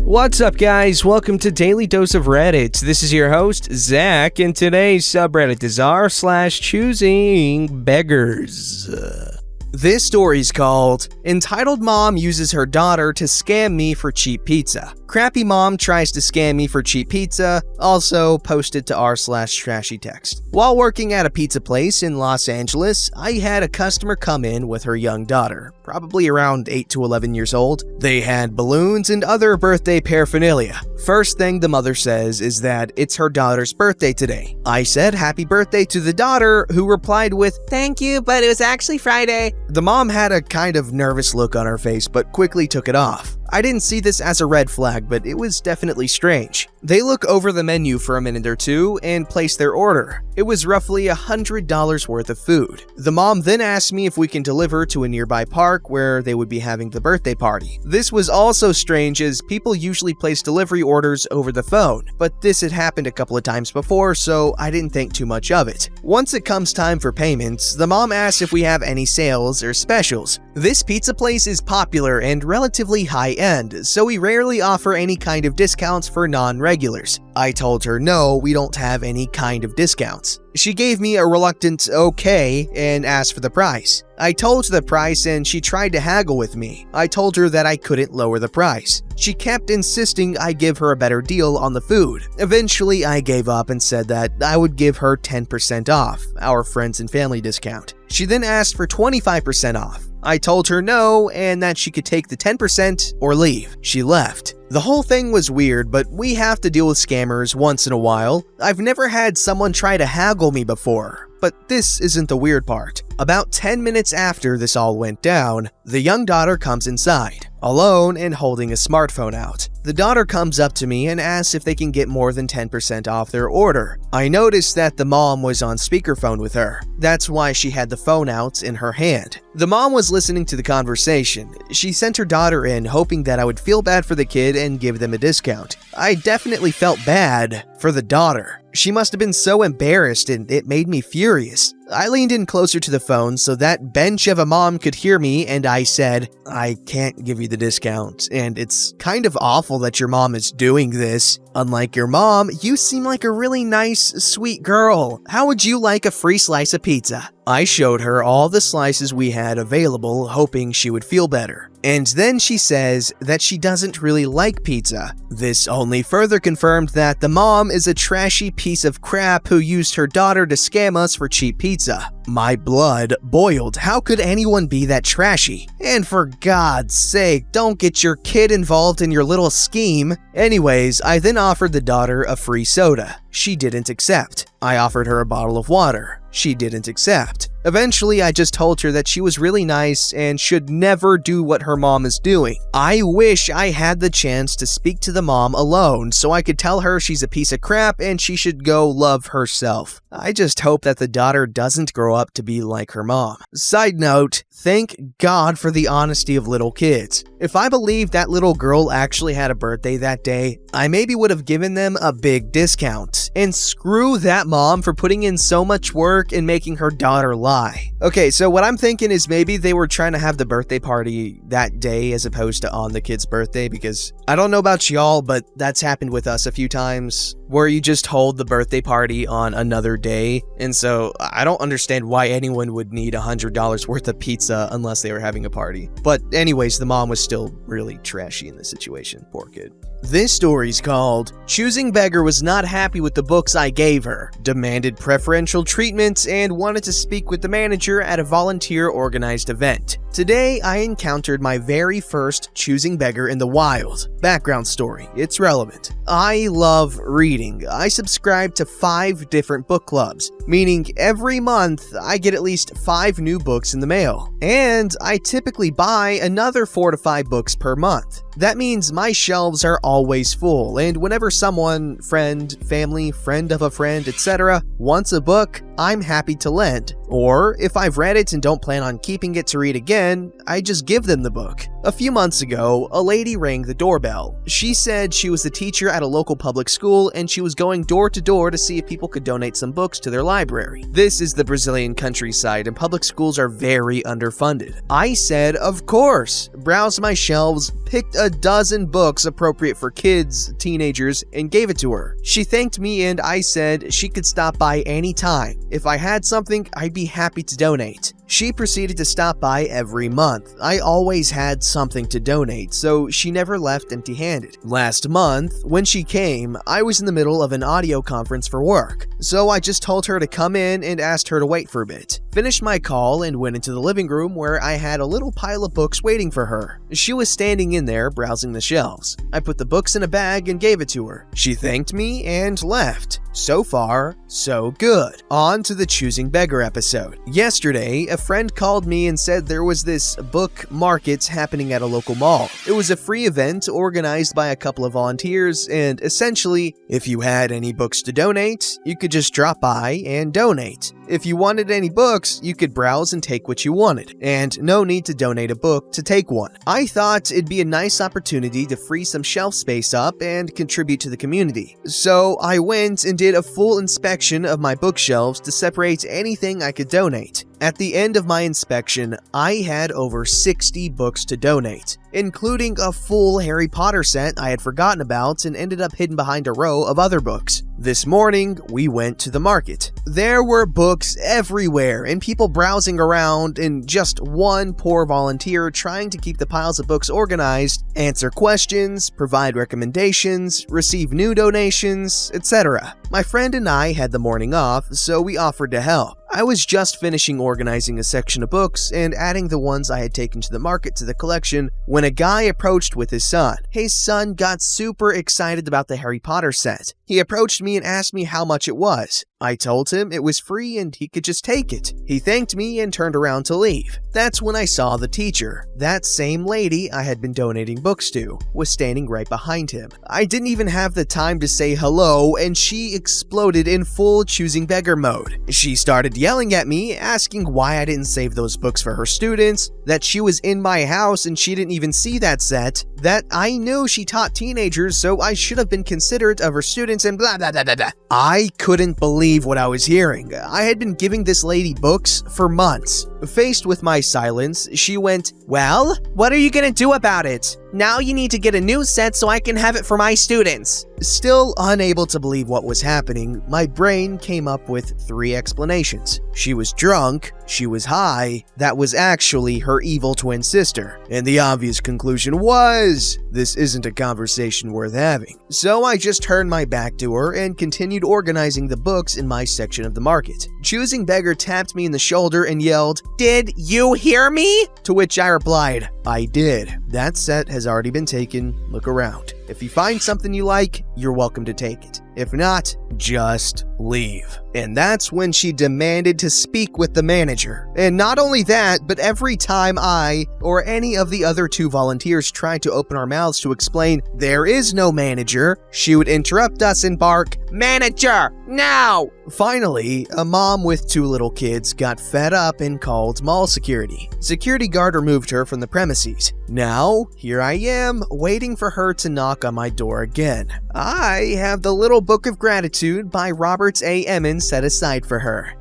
What's up, guys? Welcome to Daily Dose of Reddit. This is your host, Zach, and today's subreddit is r/ChoosingBeggars. This story's called Entitled Mom Uses Her Daughter to Scam Me for Cheap Pizza. Crappy Mom Tries to Scam Me for Cheap Pizza, also posted to r/trashytext. While working at a pizza place in Los Angeles, I had a customer come in with her young daughter, probably around 8 to 11 years old. They had balloons and other birthday paraphernalia. First thing the mother says is that it's her daughter's birthday today. I said happy birthday to the daughter, who replied with, "Thank you, but it was actually Friday." The mom had a kind of nervous look on her face, but quickly took it off. I didn't see this as a red flag, but it was definitely strange. They look over the menu for a minute or two and place their order. It was roughly $100 worth of food. The mom then asked me if we can deliver to a nearby park where they would be having the birthday party. This was also strange, as people usually place delivery orders over the phone, but this had happened a couple of times before, so I didn't think too much of it. Once it comes time for payments, the mom asks if we have any sales or specials. This pizza place is popular and relatively high-end, so we rarely offer any kind of discounts for non-regulars. I told her no, we don't have any kind of discounts. She gave me a reluctant okay and asked for the price. I told her the price and she tried to haggle with me. I told her that I couldn't lower the price. She kept insisting I give her a better deal on the food. Eventually, I gave up and said that I would give her 10% off, our friends and family discount. She then asked for 25% off. I told her no and that she could take the 10% or leave. She left. The whole thing was weird, but we have to deal with scammers once in a while. I've never had someone try to haggle me before, but this isn't the weird part. About 10 minutes after this all went down, the young daughter comes inside, alone and holding a smartphone out. The daughter comes up to me and asks if they can get more than 10% off their order. I noticed that the mom was on speakerphone with her. That's why she had the phone out in her hand. The mom was listening to the conversation. She sent her daughter in, hoping that I would feel bad for the kid and give them a discount. I definitely felt bad for the daughter. She must have been so embarrassed and it made me furious. I leaned in closer to the phone so that bench of a mom could hear me, and I said, "I can't give you the discount, and it's kind of awful that your mom is doing this. Unlike your mom, you seem like a really nice, sweet girl. How would you like a free slice of pizza?" I showed her all the slices we had available, hoping she would feel better. And then she says that she doesn't really like pizza. This only further confirmed that the mom is a trashy piece of crap who used her daughter to scam us for cheap pizza. My blood boiled. How could anyone be that trashy? And for God's sake, don't get your kid involved in your little scheme. Anyways, I then offered the daughter a free soda. She didn't accept. I offered her a bottle of water. She didn't accept. Eventually, I just told her that she was really nice and should never do what her mom is doing. I wish I had the chance to speak to the mom alone so I could tell her she's a piece of crap and she should go love herself. I just hope that the daughter doesn't grow up to be like her mom. Side note, thank God for the honesty of little kids. If I believed that little girl actually had a birthday that day, I maybe would have given them a big discount. And screw that mom for putting in so much work and making her daughter lie. Okay, so what I'm thinking is maybe they were trying to have the birthday party that day as opposed to on the kid's birthday, because I don't know about y'all, but that's happened with us a few times where you just hold the birthday party on another day. And so I don't understand why anyone would need $100 worth of pizza unless they were having a party. But anyways, the mom was still really trashy in this situation. Poor kid. This story's called Choosing Beggar Was Not Happy with the Books I Gave Her, Demanded Preferential Treatment, and Wanted to Speak with the Manager at a volunteer-organized event. Today, I encountered my very first Choosing Beggar in the wild. Background story, it's relevant. I love reading. I subscribe to 5 different book clubs, meaning every month I get at least 5 new books in the mail. And I typically buy another 4 to 5 books per month. That means my shelves are always full, and whenever someone, friend, family, friend of a friend, etc., wants a book, I'm happy to lend. Or if I've read it and don't plan on keeping it to read again, I just give them the book. A few months ago, a lady rang the doorbell. She said she was a teacher at a local public school and she was going door to door to see if people could donate some books to their library. This is the Brazilian countryside and public schools are very underfunded. I said, of course, browsed my shelves, picked a dozen books appropriate for kids, teenagers, and gave it to her. She thanked me and I said she could stop by anytime. If I had something, I'd be happy to donate. She proceeded to stop by every month. I always had something to donate, so she never left empty-handed. Last month, when she came, I was in the middle of an audio conference for work, so I just told her to come in and asked her to wait for a bit. Finished my call and went into the living room where I had a little pile of books waiting for her. She was standing in there browsing the shelves. I put the books in a bag and gave it to her. She thanked me and left. So far, so good. On to the Choosing Beggar episode. Yesterday, a friend called me and said there was this book market happening at a local mall. It was a free event organized by a couple of volunteers, and essentially, if you had any books to donate, you could just drop by and donate. If you wanted any books, you could browse and take what you wanted, and no need to donate a book to take one. I thought it'd be a nice opportunity to free some shelf space up and contribute to the community. So I went and did a full inspection of my bookshelves to separate anything I could donate. At the end of my inspection, I had over 60 books to donate, including a full Harry Potter set I had forgotten about and ended up hidden behind a row of other books. This morning, we went to the market. There were books everywhere and people browsing around, and just one poor volunteer trying to keep the piles of books organized, answer questions, provide recommendations, receive new donations, etc. My friend and I had the morning off, so we offered to help. I was just finishing organizing a section of books and adding the ones I had taken to the market to the collection when a guy approached with his son. His son got super excited about the Harry Potter set. He approached me and asked me how much it was. I told him it was free and he could just take it. He thanked me and turned around to leave. That's when I saw the teacher. That same lady I had been donating books to was standing right behind him. I didn't even have the time to say hello and she exploded in full Choosing Beggar mode. She started yelling at me, asking why I didn't save those books for her students, that she was in my house and she didn't even see that set, that I knew she taught teenagers so I should have been considerate of her students, and blah blah blah blah blah. I couldn't believe what I was hearing. I had been giving this lady books for months. Faced with my silence, she went, "Well, what are you gonna do about it? Now you need to get a new set so I can have it for my students." Still unable to believe what was happening, my brain came up with 3 explanations. She was drunk, she was high, that was actually her evil twin sister. And the obvious conclusion was, this isn't a conversation worth having. So I just turned my back to her and continued organizing the books in my section of the market. Choosing Beggar tapped me in the shoulder and yelled, "Did you hear me?" To which I replied, "I did. That set has already been taken. Look around. If you find something you like, you're welcome to take it. If not, just leave." And that's when she demanded to speak with the manager. And not only that, but every time I or any of the other 2 volunteers tried to open our mouths to explain there is no manager, she would interrupt us and bark, "Manager, now!" Finally, a mom with 2 little kids got fed up and called mall security. Security guard removed her from the premises. Now, here I am, waiting for her to knock on my door again. I have the Little Book of Gratitude by Robert A. Emmons set aside for her.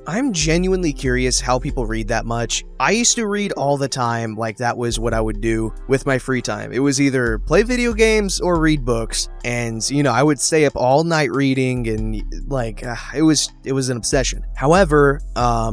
I'm genuinely curious how people read that much. I used to read all the time, like that was what I would do with my free time. It was either play video games or read books. And, I would stay up all night reading and it was an obsession. However,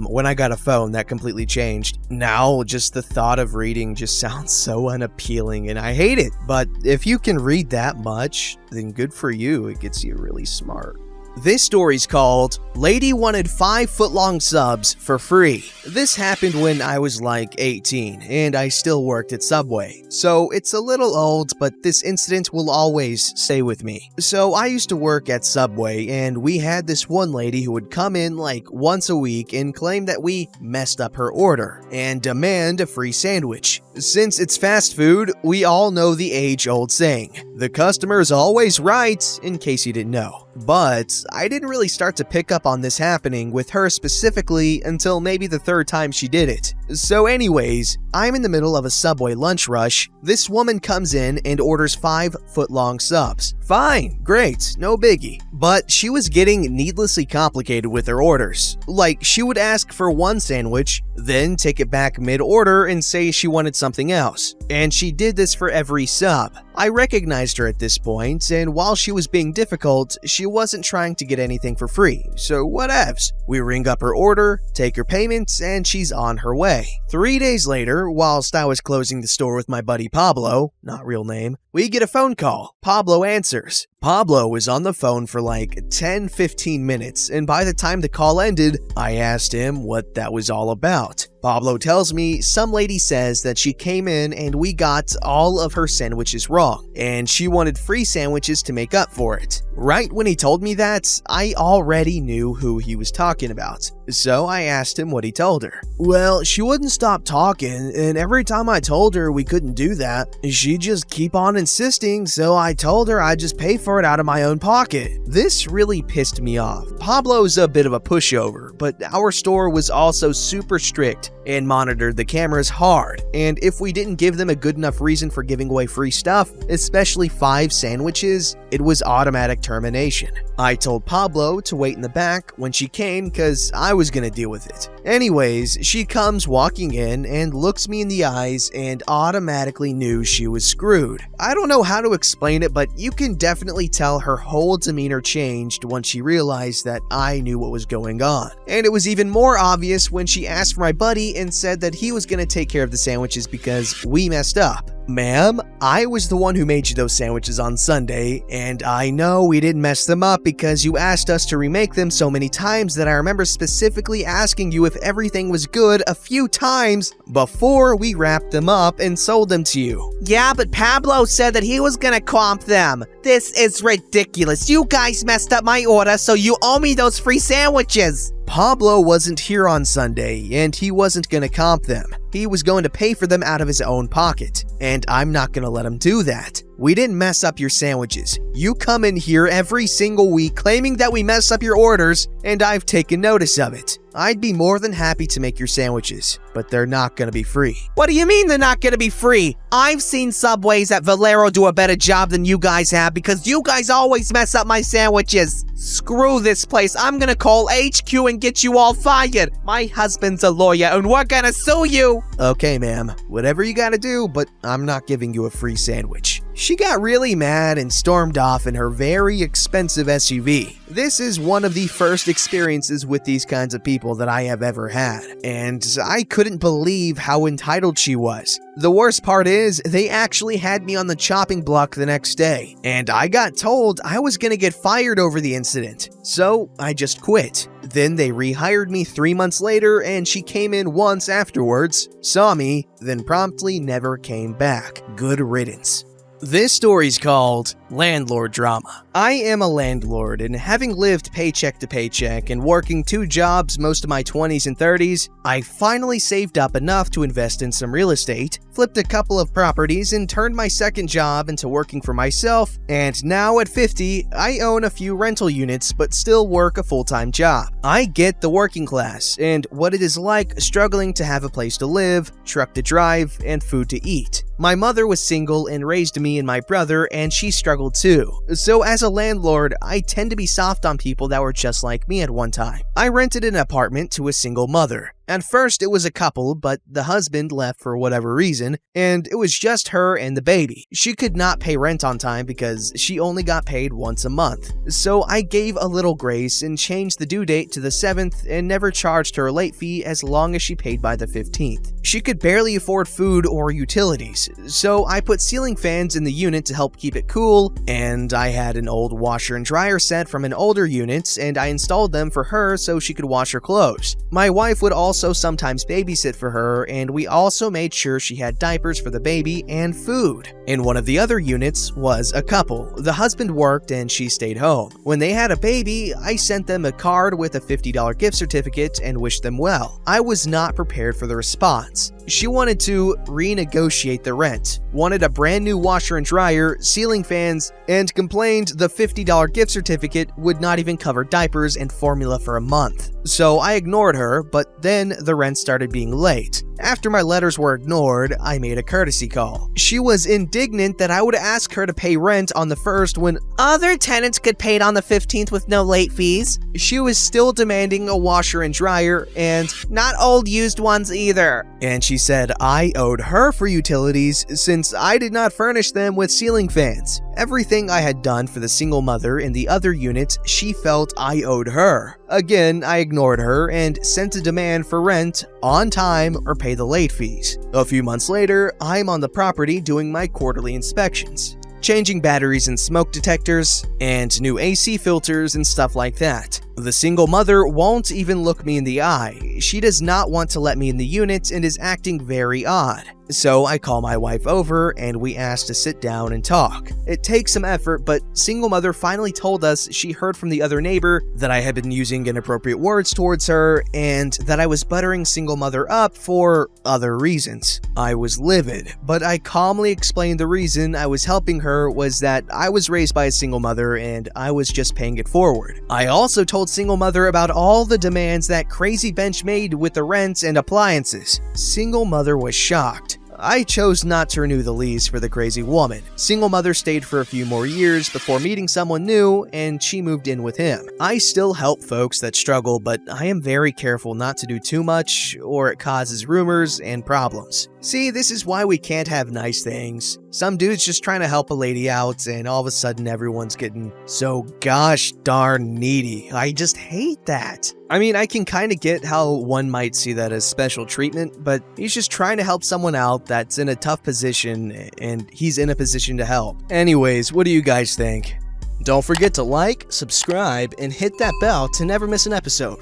when I got a phone, that completely changed. Now, just the thought of reading just sounds so unappealing and I hate it. But if you can read that much, then good for you. It gets you really smart. This story's called Lady Wanted 5-foot-long subs for free. This happened when I was like 18 and I still worked at Subway. So it's a little old, but this incident will always stay with me. So I used to work at Subway and we had this one lady who would come in like once a week and claim that we messed up her order and demand a free sandwich. Since it's fast food, we all know the age-old saying, the customer is always right, in case you didn't know. But but I didn't really start to pick up on this happening with her specifically until maybe the third time she did it. So anyways, I'm in the middle of a Subway lunch rush. This woman comes in and orders 5-foot-long subs. Fine, great, no biggie. But she was getting needlessly complicated with her orders. Like, she would ask for one sandwich, then take it back mid-order and say she wanted something else. And she did this for every sub. I recognized her at this point, and while she was being difficult, she wasn't trying to get anything for free, so whatevs. We ring up her order, take her payments, and she's on her way. 3 days later, whilst I was closing the store with my buddy Pablo, not real name, we get a phone call. Pablo answers. Pablo was on the phone for like 10-15 minutes, and by the time the call ended, I asked him what that was all about. Pablo tells me some lady says that she came in and we got all of her sandwiches wrong, and she wanted free sandwiches to make up for it. Right when he told me that, I already knew who he was talking about, so I asked him what he told her. Well, she wouldn't stop talking, and every time I told her we couldn't do that, she'd just keep on insisting, so I told her I'd just pay for it out of my own pocket. This really pissed me off. Pablo's a bit of a pushover, but our store was also super strict and monitored the cameras hard, and if we didn't give them a good enough reason for giving away free stuff, especially 5 sandwiches, it was automatic termination. I told Pablo to wait in the back when she came because I was gonna deal with it. Anyways, she comes walking in and looks me in the eyes and automatically knew she was screwed. I don't know how to explain it, but you can definitely tell her whole demeanor changed once she realized that I knew what was going on. And it was even more obvious when she asked for my buddy and said that he was gonna take care of the sandwiches because we messed up. Ma'am, I was the one who made you those sandwiches on Sunday, and I know we didn't mess them up because you asked us to remake them so many times that I remember specifically asking you if everything was good a few times before we wrapped them up and sold them to you. Yeah, but Pablo said that he was gonna comp them. This is ridiculous. You guys messed up my order, so you owe me those free sandwiches. Pablo wasn't here on Sunday, and he wasn't gonna comp them. He was going to pay for them out of his own pocket, and I'm not gonna let him do that. We didn't mess up your sandwiches. You come in here every single week claiming that we mess up your orders, and I've taken notice of it. I'd be more than happy to make your sandwiches, but they're not gonna be free. What do you mean they're not gonna be free? I've seen Subways at Valero do a better job than you guys have because you guys always mess up my sandwiches. Screw this place. I'm gonna call HQ and get you all fired. My husband's a lawyer and we're gonna sue you. Okay, ma'am. Whatever you gotta do, but I'm not giving you a free sandwich. She got really mad and stormed off in her very expensive SUV. This is one of the first experiences with these kinds of people that I have ever had, and I couldn't believe how entitled she was. The worst part is, they actually had me on the chopping block the next day, and I got told I was gonna get fired over the incident, so I just quit. Then they rehired me 3 months later, and she came in once afterwards, saw me, then promptly never came back. Good riddance. This story's called Landlord Drama. I am a landlord, and having lived paycheck to paycheck and working 2 jobs most of my 20s and 30s, I finally saved up enough to invest in some real estate, flipped a couple of properties, and turned my second job into working for myself, and now at 50, I own a few rental units but still work a full-time job. I get the working class and what it is like struggling to have a place to live, truck to drive, and food to eat. My mother was single and raised me and my brother, and she struggled too. So as a landlord, I tend to be soft on people that were just like me at one time. I rented an apartment to a single mother. At first, it was a couple, but the husband left for whatever reason, and it was just her and the baby. She could not pay rent on time because she only got paid once a month. So I gave a little grace and changed the due date to the 7th and never charged her a late fee as long as she paid by the 15th. She could barely afford food or utilities, so I put ceiling fans in the unit to help keep it cool, and I had an old washer and dryer set from an older unit, and I installed them for her so she could wash her clothes. My wife would also sometimes babysit for her, and we also made sure she had diapers for the baby and food. In one of the other units was a couple. The husband worked and she stayed home. When they had a baby, I sent them a card with a $50 gift certificate and wished them well. I was not prepared for the response. She wanted to renegotiate the rent. wanted a brand new washer and dryer, ceiling fans, and complained the $50 gift certificate would not even cover diapers and formula for a month. So I ignored her, but then the rent started being late. After my letters were ignored, I made a courtesy call. She was indignant that I would ask her to pay rent on the 1st when Other tenants could pay it on the 15th with no late fees. she was still demanding a washer and dryer, and Not old used ones either. she said I owed her for utilities since I did not furnish them with ceiling fans. Everything I had done for the single mother in the other unit, she felt I owed her. Again, I ignored her and sent a demand for rent on time or pay the late fees. A few months later, I'm on the property doing my quarterly inspections, changing batteries and smoke detectors, and new AC filters and stuff like that. The single mother won't even look me in the eye. She does not want to let me in the unit and is acting very odd. So I call my wife over and we ask to sit down and talk. It takes some effort, but single mother finally told us she heard from the other neighbor that I had been using inappropriate words towards her and that I was buttering single mother up for other reasons. I was livid, but I calmly explained the reason I was helping her was that I was raised by a single mother and I was just paying it forward. I also told single mother about all the demands that crazy bench made with the rents and appliances. Single mother was shocked. I chose not to renew the lease for the crazy woman. Single mother stayed for a few more years before meeting someone new, and she moved in with him. I still help folks that struggle, but I am very careful not to do too much, or it causes rumors and problems. See, this is why we can't have nice things. Some dude's just trying to help a lady out, and all of a sudden everyone's getting so gosh darn needy. I just hate that. I mean, I can kind of get how one might see that as special treatment, but he's just trying to help someone out that's in a tough position, and he's in a position to help. Anyways, what do you guys think? Don't forget to like, subscribe, and hit that bell to never miss an episode.